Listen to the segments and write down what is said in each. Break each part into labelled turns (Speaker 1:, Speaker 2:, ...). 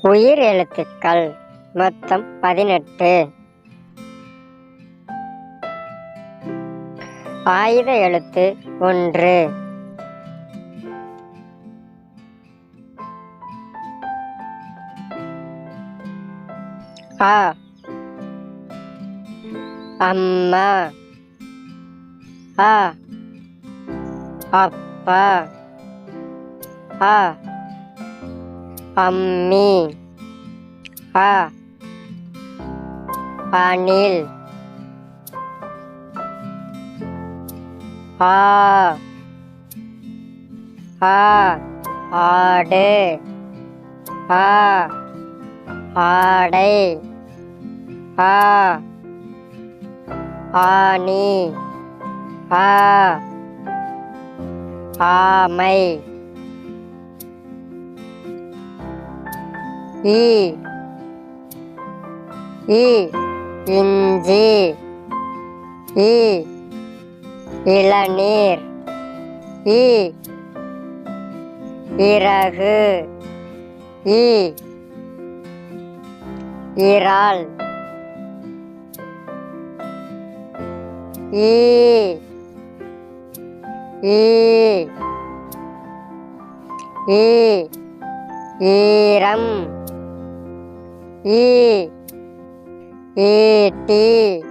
Speaker 1: உயிர் எழுத்துக்கள் மொத்தம் 18. ஆயுத எழுத்து 1. அ. அம்மா. அ. அப்பா. அ. அம்மி. அ. அணில். ஆ. ஆடு. ஆடை. ஆணி. ஆமை. இஞ்சி. இளநீர். இறகு. இறால். ஈரம். ஈட்டி.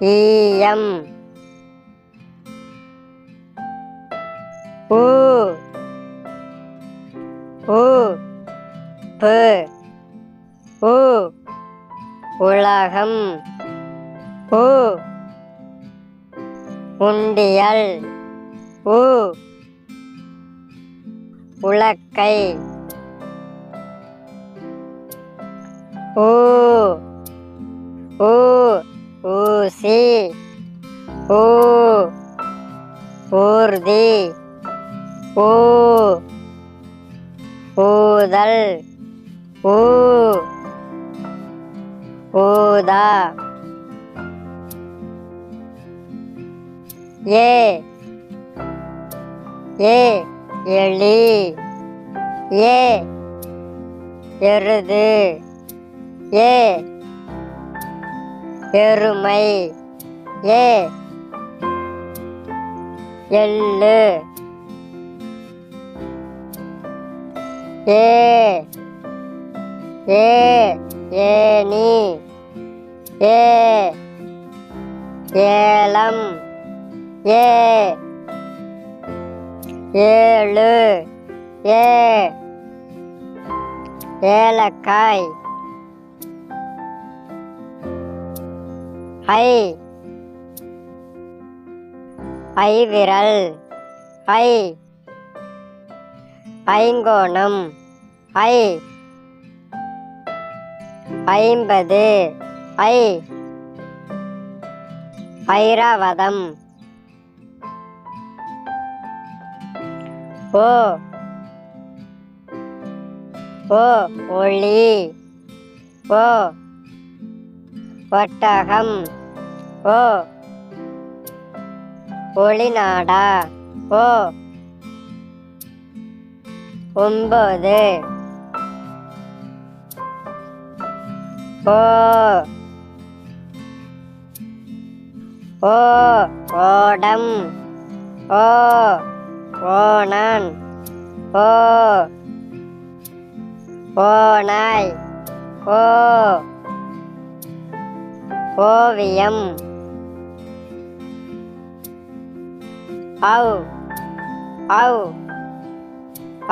Speaker 1: ஈயம். உப்பு. உலகம். உண்டியல். உலக்கை. ஊசி. ஊர்தி. ஊதல். ஊதா. எலி. எருது. எருமை. எள்ளு. ஏணி. ஏலம். ஏழு. ஏலக்காய். ஐவிரல். ஐங்கோணம். 50. ஐராவதம். ஒளி. ஒட்டகம். ஒளிநாடா. 9. ஓடம். ஓணான். ஓநாய். ஓவியம்.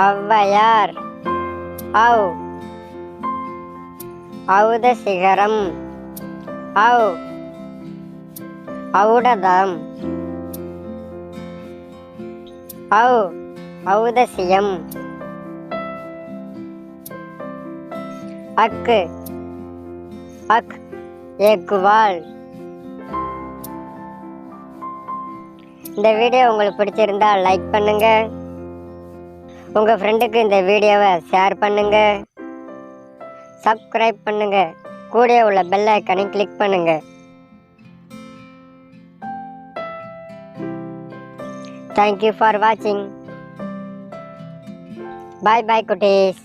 Speaker 1: ஔவையார். ஔதசிகரம். ஔடதம். ஔதசியம். அக்கு. எக்குவால். இந்த வீடியோ உங்களுக்கு பிடிச்சிருந்தா லைக் பண்ணுங்க. உங்க ஃப்ரெண்டுக்கு இந்த வீடியோவை ஷேர் பண்ணுங்க. சப்ஸ்கிரைப் பண்ணுங்க. கூட உள்ள பெல் ஐக்கானை கிளிக் பண்ணுங்க. Thank you for watching. பாய் பாய் குட்டீஸ்.